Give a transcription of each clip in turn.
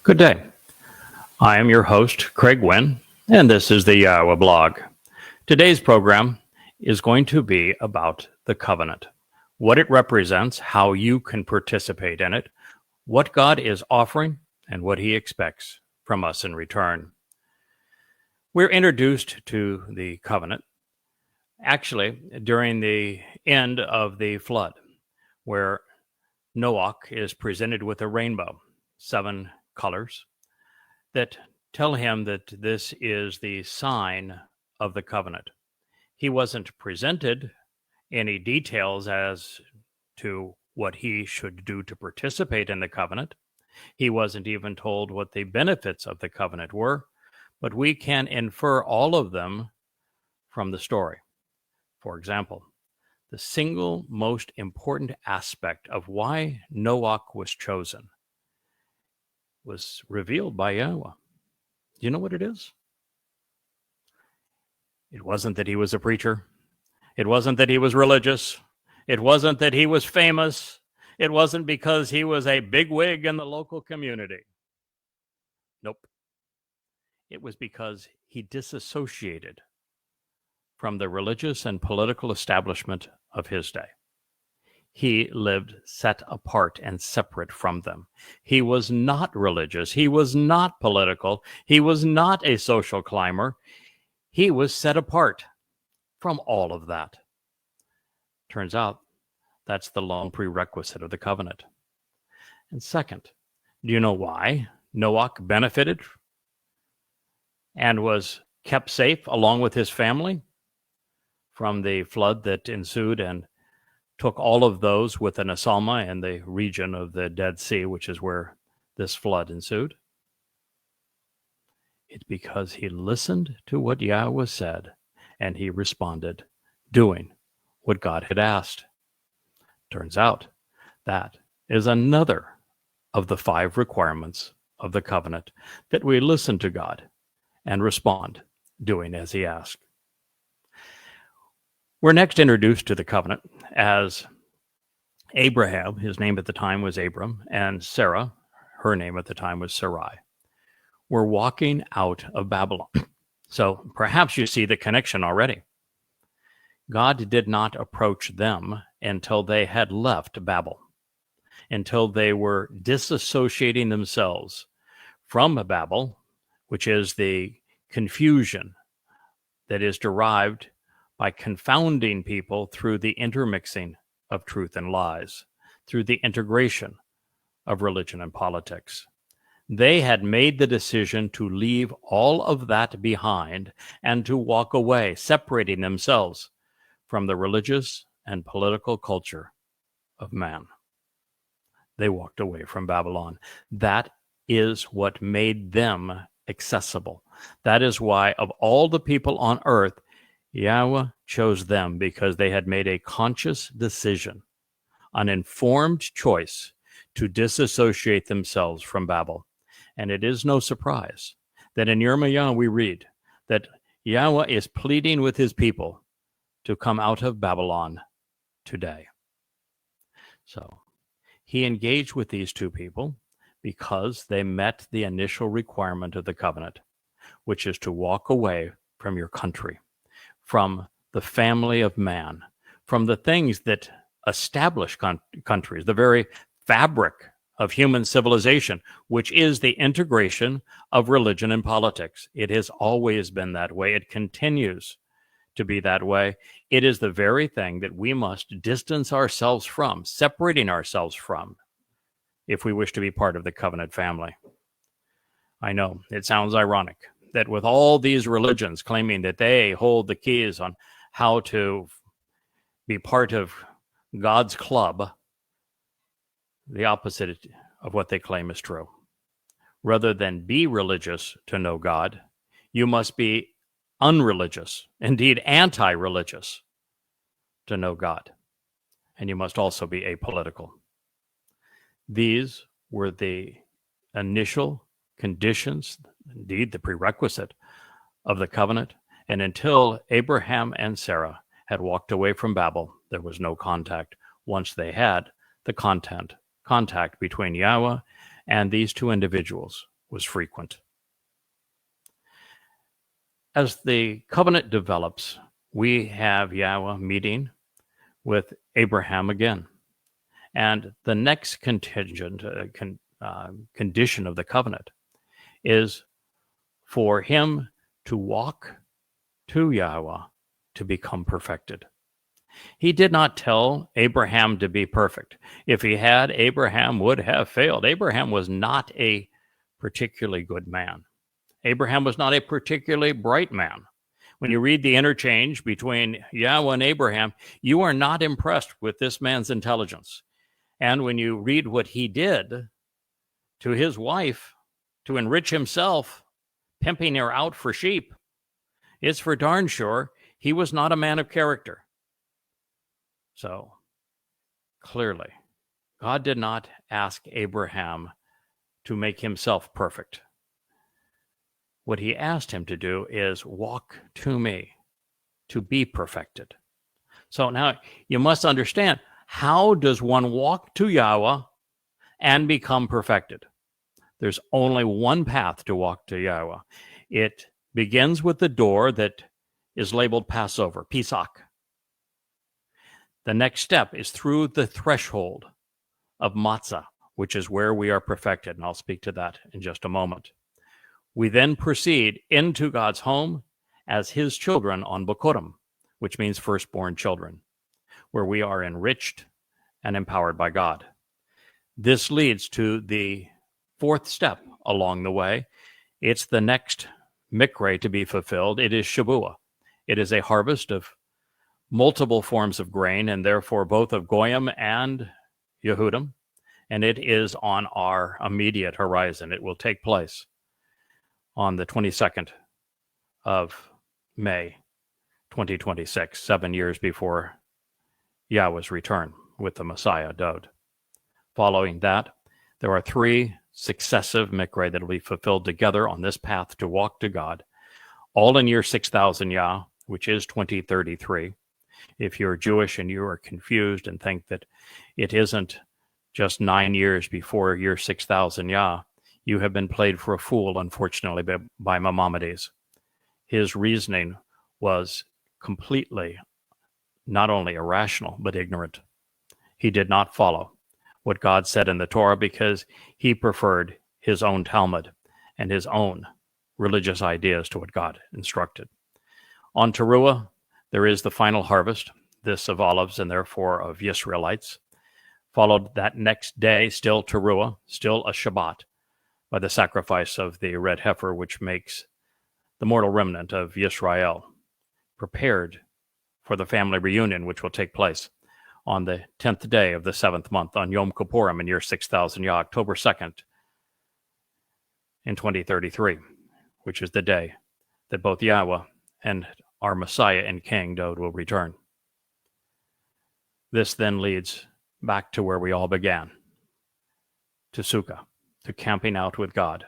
Good day. I am your host, Craig Wynn, and this is the Yahowah blog. Today's program is going to be about the covenant, what it represents, how you can participate in it, what God is offering, and what he expects from us in return. We're introduced to the covenant, actually, during the end of the flood, where Noah is presented with a rainbow, 7 colors, that tell him that this is the sign of the covenant. He wasn't presented any details as to what he should do to participate in the covenant. He wasn't even told what the benefits of the covenant were, but we can infer all of them from the story. For example, the single most important aspect of why Noah was chosen was revealed by Yahweh. Do you know what it is? It wasn't that he was a preacher. It wasn't that he was religious. It wasn't that he was famous. It wasn't because he was a bigwig in the local community. Nope. It was because he disassociated from the religious and political establishment of his day. He lived set apart and separate from them. He was not religious. He was not political. He was not a social climber. He was set apart from all of that. Turns out that's the lone prerequisite of the covenant. And second, do you know why Noah benefited and was kept safe along with his family from the flood that ensued and took all of those with an asalma in the region of the Dead Sea, which is where this flood ensued? It's because he listened to what Yahweh said, and he responded, doing what God had asked. Turns out that is another of the 5 requirements of the covenant, that we listen to God and respond, doing as he asked. We're next introduced to the covenant as Abraham, his name at the time was Abram, and Sarah, her name at the time was Sarai, were walking out of Babylon. So perhaps you see the connection already. God did not approach them until they had left Babel, until they were disassociating themselves from Babel, which is the confusion that is derived by confounding people through the intermixing of truth and lies, through the integration of religion and politics. They had made the decision to leave all of that behind and to walk away, separating themselves from the religious and political culture of man. They walked away from Babylon. That is what made them accessible. That is why, of all the people on earth, Yahweh chose them, because they had made a conscious decision, an informed choice to disassociate themselves from Babel. And it is no surprise that in Yirmiyahu we read that Yahweh is pleading with his people to come out of Babylon today. So he engaged with these 2 people because they met the initial requirement of the covenant, which is to walk away from your country, from the family of man, from the things that establish countries, the very fabric of human civilization, which is the integration of religion and politics. It has always been that way. It continues to be that way. It is the very thing that we must distance ourselves from, separating ourselves from, if we wish to be part of the covenant family. I know it sounds ironic that with all these religions claiming that they hold the keys on how to be part of God's club, the opposite of what they claim is true. Rather than be religious to know God, you must be unreligious, indeed anti-religious, to know God. And you must also be apolitical. These were the initial conditions, indeed the prerequisite of the covenant. And until Abraham and Sarah had walked away from Babel, there was no contact. Once they had the contact between Yahweh and these 2 individuals, was frequent. As the covenant develops, we have Yahweh meeting with Abraham again. And the next condition of the covenant is for him to walk to Yahweh to become perfected. He did not tell Abraham to be perfect. If he had, Abraham would have failed. Abraham was not a particularly good man. Abraham was not a particularly bright man. When you read the interchange between Yahweh and Abraham, you are not impressed with this man's intelligence. And when you read what he did to his wife to enrich himself, pimping her out for sheep, it's for darn sure he was not a man of character. So, clearly, God did not ask Abraham to make himself perfect. What he asked him to do is walk to me, to be perfected. So now you must understand, how does one walk to Yahweh and become perfected? There's only one path to walk to Yahweh. It begins with the door that is labeled Passover, Pesach. The next step is through the threshold of matzah, which is where we are perfected, and I'll speak to that in just a moment. We then proceed into God's home as his children on Bokurim, which means firstborn children, where we are enriched and empowered by God. This leads to the fourth step along the way. It's the next mikre to be fulfilled. It is Shavuot. It is a harvest of multiple forms of grain, and therefore both of Goyim and Yehudim, and it is on our immediate horizon. It will take place on the 22nd of May, 2026, 7 years before Yahweh's return with the Messiah, Dod. Following that, there are 3 successive mikre that will be fulfilled together on this path to walk to God, all in year 6000 Yah, which is 2033. If you're Jewish and you are confused and think that it isn't just 9 years before year 6000 Yah, you have been played for a fool, unfortunately, by Maimonides. His reasoning was completely not only irrational, but ignorant. He did not follow what God said in the Torah because he preferred his own Talmud and his own religious ideas to what God instructed. On Towrah, there is the final harvest, this of olives and therefore of Israelites. Followed that next day, still Towrah, still a Shabat, by the sacrifice of the red heifer, which makes the mortal remnant of Israel prepared for the family reunion, which will take place on the 10th day of the 7th month, on Yom Kippurim in year 6000 Yah, October 2nd in 2033, which is the day that both Yahweh and our Messiah and King Dod will return. This then leads back to where we all began, to Sukkah, to camping out with God.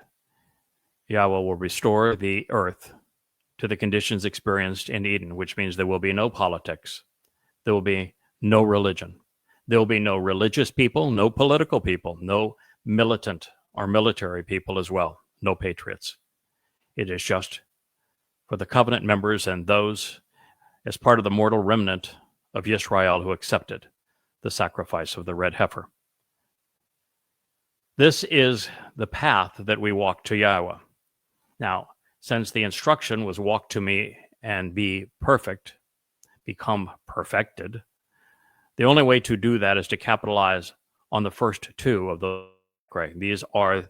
Yahweh will restore the earth to the conditions experienced in Eden, which means there will be no politics. There will be no religion. There will be no religious people, no political people, no militant or military people as well, no patriots. It is just for the covenant members and those as part of the mortal remnant of Israel who accepted the sacrifice of the red heifer. This is the path that we walk to Yahweh. Now, since the instruction was walk to me and be perfect, become perfected, the only way to do that is to capitalize on the first 2 of the mikre. These are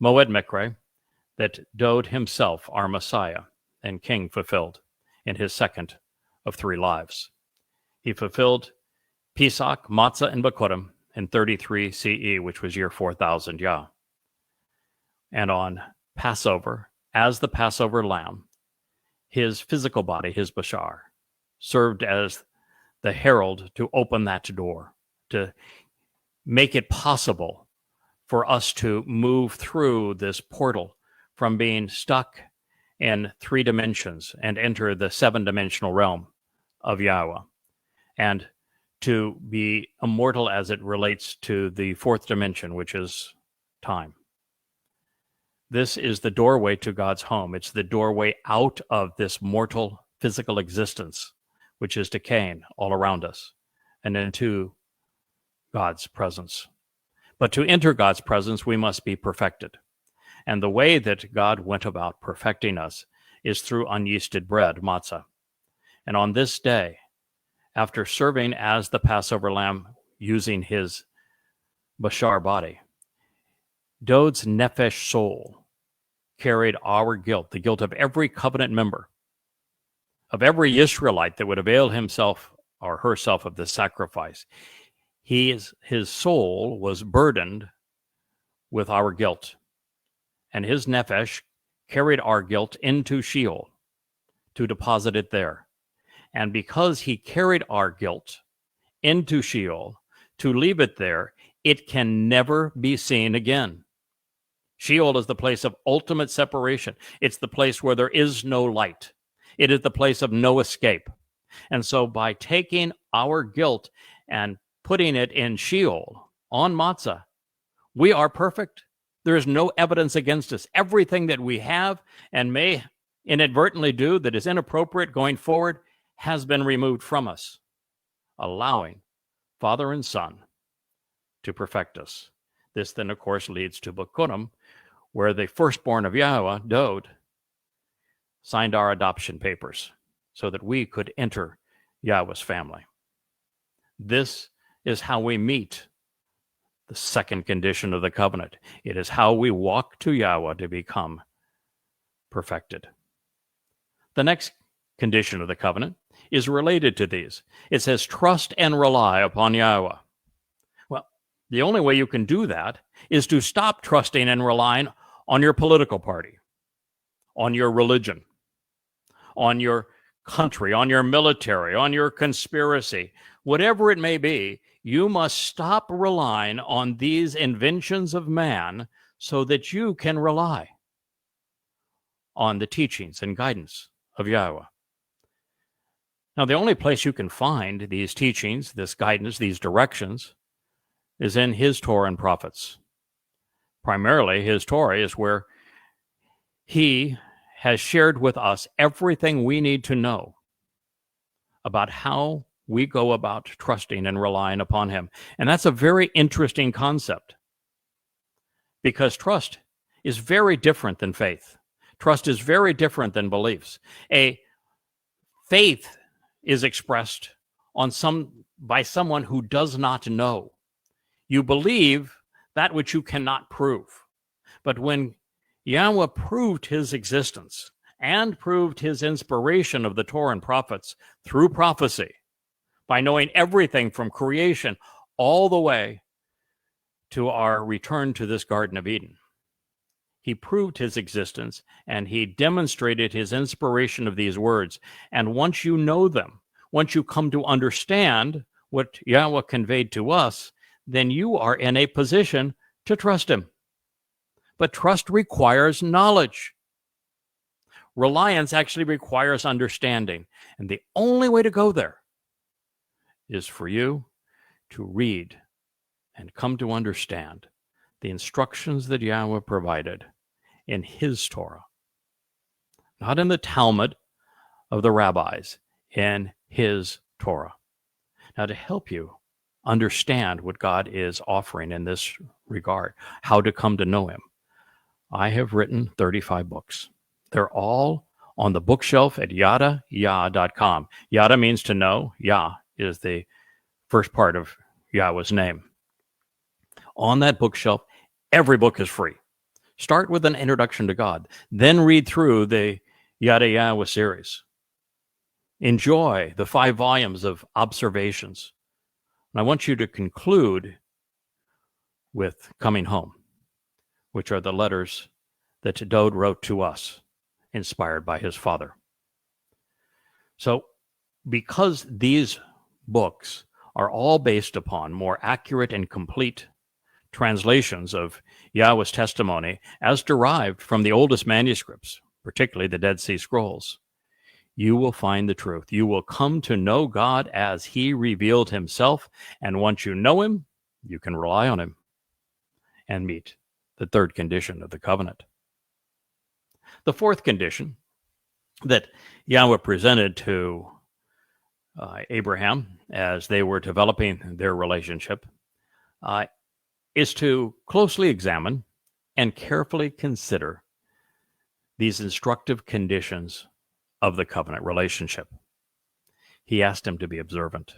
Moed mikre that Dod himself, our Messiah and King, fulfilled in his second of 3 lives. He fulfilled Pesach, Matzah, and Bokurim in 33 CE, which was year 4000 Yah. And on Passover, as the Passover lamb, his physical body, his bashar, served as the herald to open that door, to make it possible for us to move through this portal from being stuck in 3 dimensions and enter the 7-dimensional realm of Yahweh, and to be immortal as it relates to the 4th dimension, which is time. This is the doorway to God's home. It's the doorway out of this mortal physical existence, which is decaying all around us, and into God's presence. But to enter God's presence, we must be perfected. And the way that God went about perfecting us is through unyeasted bread, matzah. And on this day, after serving as the Passover lamb using his bashar body, Dod's nephesh soul carried our guilt, the guilt of every covenant member, of every Israelite that would avail himself or herself of the sacrifice. His soul was burdened with our guilt, and his nephesh carried our guilt into Sheol to deposit it there. And because he carried our guilt into Sheol to leave it there, it can never be seen again. Sheol is the place of ultimate separation. It's the place where there is no light. It is the place of no escape. And so by taking our guilt and putting it in Sheol on matzah, we are perfect. There is no evidence against us. Everything that we have and may inadvertently do that is inappropriate going forward has been removed from us, allowing Father and Son to perfect us. This then, of course, leads to Bikurim, where the firstborn of Yahowah, Dod, signed our adoption papers so that we could enter Yahweh's family. This is how we meet the second condition of the covenant. It is how we walk to Yahweh to become perfected. The next condition of the covenant is related to these. It says, trust and rely upon Yahweh. Well, the only way you can do that is to stop trusting and relying on your political party, on your religion, on your country, on your military, on your conspiracy, whatever it may be. You must stop relying on these inventions of man so that you can rely on the teachings and guidance of Yahweh. Now, the only place you can find these teachings, this guidance, these directions, is in his Torah and prophets. Primarily, his Torah is where he has shared with us everything we need to know about how we go about trusting and relying upon him. And that's a very interesting concept, because trust is very different than faith. Trust is very different than beliefs. A faith is expressed by someone who does not know. You believe that which you cannot prove. But when Yahweh proved his existence and proved his inspiration of the Torah and prophets through prophecy, by knowing everything from creation all the way to our return to this Garden of Eden, he proved his existence and he demonstrated his inspiration of these words. And once you know them, once you come to understand what Yahweh conveyed to us, then you are in a position to trust him. But trust requires knowledge. Reliance actually requires understanding. And the only way to go there is for you to read and come to understand the instructions that Yahweh provided in his Torah. Not in the Talmud of the rabbis, in his Torah. Now, to help you understand what God is offering in this regard, how to come to know him, I have written 35 books. They're all on the bookshelf at yadayah.com. Yada means to know. Yah is the first part of Yahweh's name. On that bookshelf, every book is free. Start with an introduction to God. Then read through the Yada Yahowah series. Enjoy the 5 volumes of observations. And I want you to conclude with Coming Home, which are the letters that Dod wrote to us, inspired by his father. So, because these books are all based upon more accurate and complete translations of Yahweh's testimony as derived from the oldest manuscripts, particularly the Dead Sea Scrolls, you will find the truth. You will come to know God as he revealed himself, and once you know him, you can rely on him and meet the third condition of the covenant. The fourth condition that Yahweh presented to Abraham as they were developing their relationship is to closely examine and carefully consider these instructive conditions of the covenant relationship. He asked him to be observant,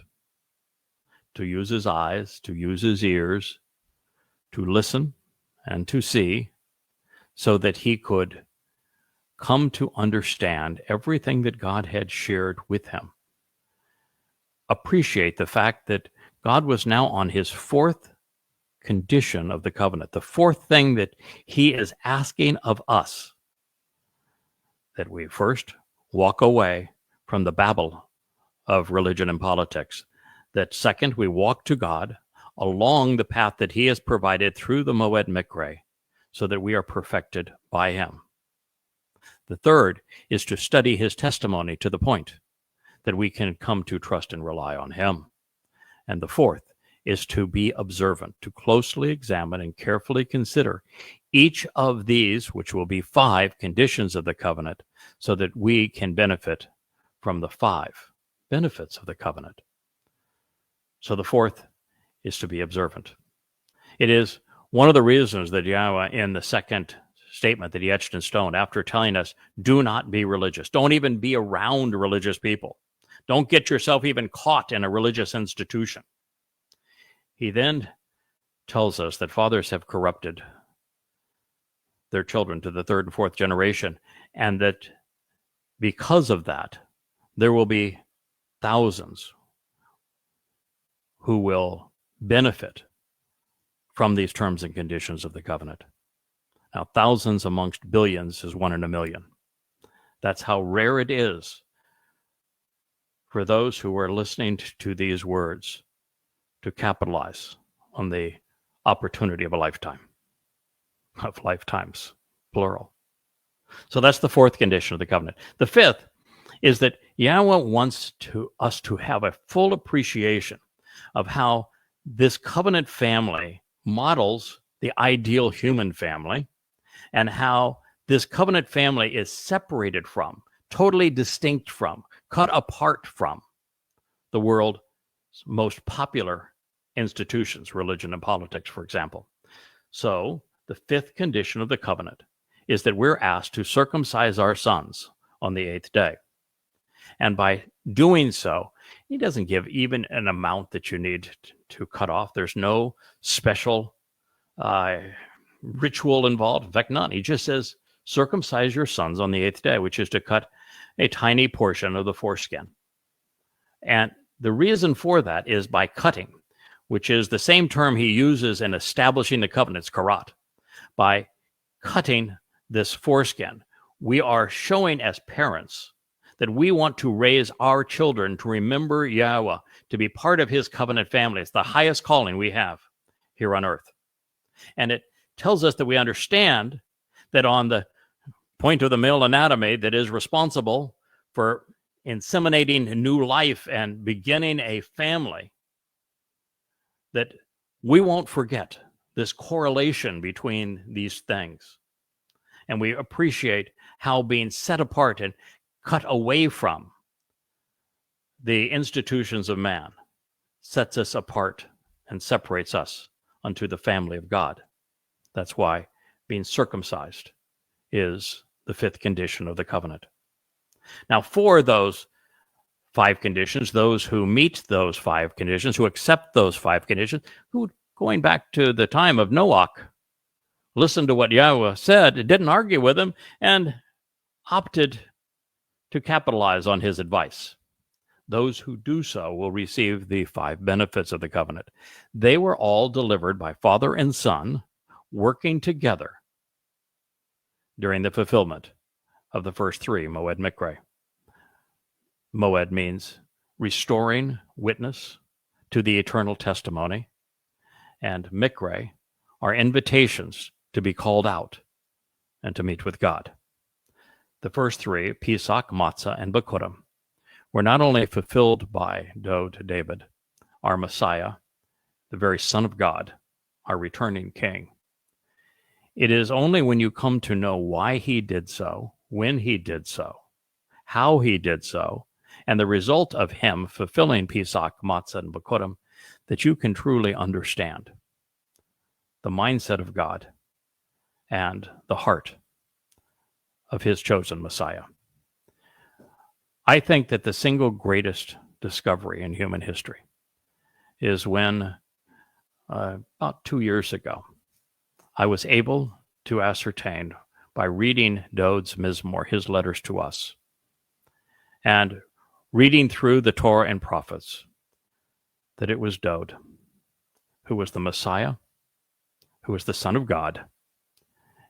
to use his eyes, to use his ears, to listen and to see, so that he could come to understand everything that God had shared with him. Appreciate the fact that God was now on his fourth condition of the covenant, the fourth thing that he is asking of us, that we first walk away from the Babel of religion and politics, that second, we walk to God along the path that he has provided through the Moed Mikre, so that we are perfected by him. The third is to study his testimony to the point that we can come to trust and rely on him. And the fourth is to be observant, to closely examine and carefully consider each of these, which will be 5 conditions of the covenant, so that we can benefit from the 5 benefits of the covenant. So the fourth is to be observant. It is one of the reasons that Yahweh, in the second statement that he etched in stone, after telling us, do not be religious, don't even be around religious people, don't get yourself even caught in a religious institution. He then tells us that fathers have corrupted their children to the 3rd and 4th generation, and that because of that, there will be thousands who will benefit from these terms and conditions of the covenant. Now, thousands amongst billions is 1 in a million. That's how rare it is for those who are listening to these words to capitalize on the opportunity of a lifetime, of lifetimes, plural. So that's the 4th condition of the covenant. The 5th is that Yahweh wants us to have a full appreciation of how this covenant family models the ideal human family, and how this covenant family is separated from, totally distinct from, cut apart from the world's most popular institutions, religion and politics, for example. So the 5th condition of the covenant is that we're asked to circumcise our sons on the 8th day. And by doing so, he doesn't give even an amount that you need to cut off. There's no special ritual involved. In fact, none. He just says, circumcise your sons on the 8th day, which is to cut a tiny portion of the foreskin. And the reason for that is by cutting, which is the same term he uses in establishing the covenants, karat. By cutting this foreskin, we are showing as parents that we want to raise our children to remember Yahweh, to be part of his covenant family. It's the highest calling we have here on earth. And it tells us that we understand that on the point of the male anatomy that is responsible for inseminating new life and beginning a family, that we won't forget this correlation between these things. And we appreciate how being set apart and cut away from the institutions of man sets us apart and separates us unto the family of God. That's why being circumcised is the 5th condition of the covenant. Now, for those 5 conditions, those who meet those 5 conditions, who accept those 5 conditions, who, going back to the time of Noach, listened to what Yahweh said, didn't argue with him, and opted to capitalize on his advice. Those who do so will receive the 5 benefits of the covenant. They were all delivered by father and son, working together during the fulfillment of the first 3, Moed Mikre. Moed means restoring witness to the eternal testimony, and Mikre are invitations to be called out and to meet with God. The first 3, Pesach, Matzah, and Bikurim, were not only fulfilled by David, our Messiah, the very Son of God, our returning King. It is only when you come to know why he did so, when he did so, how he did so, and the result of him fulfilling Pesach, Matzah, and Bikurim, that you can truly understand the mindset of God and the heart of his chosen Messiah. I think that the single greatest discovery in human history is when, about 2 years ago, I was able to ascertain by reading Dode's Mizmor, his letters to us, and reading through the Torah and prophets, that it was Dode who was the Messiah, who was the Son of God,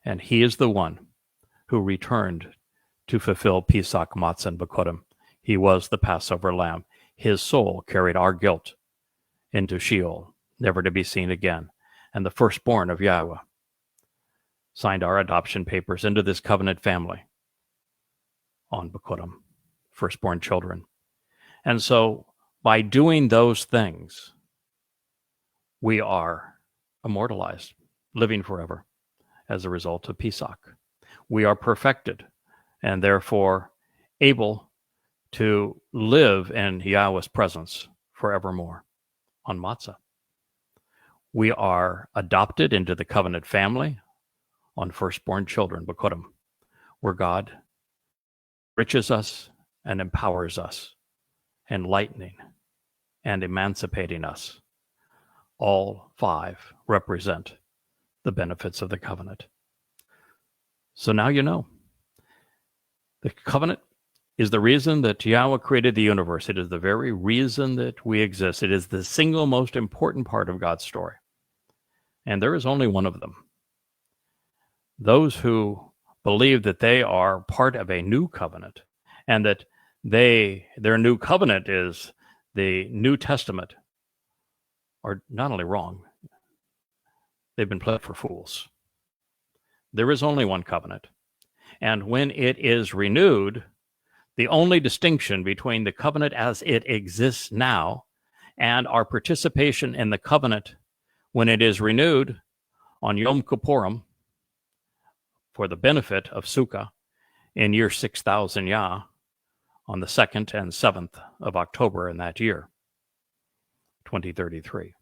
and he is the one who returned to fulfill Pesach, Matzah, and Bikurim. He was the Passover lamb. His soul carried our guilt into Sheol, never to be seen again. And the firstborn of Yahweh signed our adoption papers into this covenant family on Bikurim, firstborn children. And so by doing those things, we are immortalized, living forever as a result of Pesach. We are perfected and therefore able to live in Yahweh's presence forevermore on Matzah. We are adopted into the covenant family on firstborn children, Bikurim, where God enriches us and empowers us, enlightening and emancipating us. All five represent the benefits of the covenant. So now you know. The covenant is the reason that Yahweh created the universe. It is the very reason that we exist. It is the single most important part of God's story. And there is only one of them. Those who believe that they are part of a new covenant and that their new covenant is the New Testament are not only wrong, they've been played for fools. There is only one covenant. And when it is renewed, the only distinction between the covenant as it exists now and our participation in the covenant when it is renewed on Yom Kippurim for the benefit of Sukkah in year 6000 Yah on the 2nd and 7th of October in that year, 2033,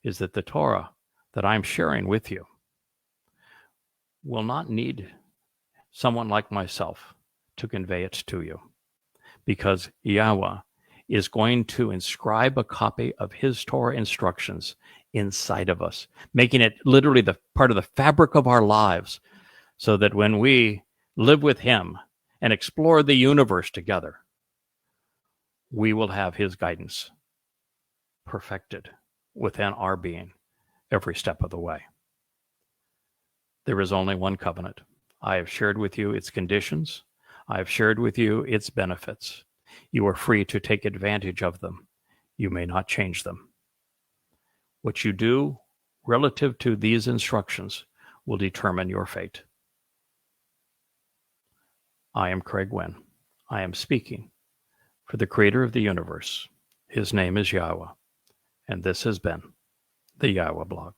is that the Torah that I'm sharing with you will not need someone like myself to convey it to you, because Yahweh is going to inscribe a copy of his Torah instructions inside of us, making it literally the part of the fabric of our lives, so that when we live with him and explore the universe together, we will have his guidance perfected within our being every step of the way. There is only one covenant. I have shared with you its conditions. I have shared with you its benefits. You are free to take advantage of them. You may not change them. What you do relative to these instructions will determine your fate. I am Craig Wynn. I am speaking for the creator of the universe. His name is Yahweh, and this has been the Yahowah blog.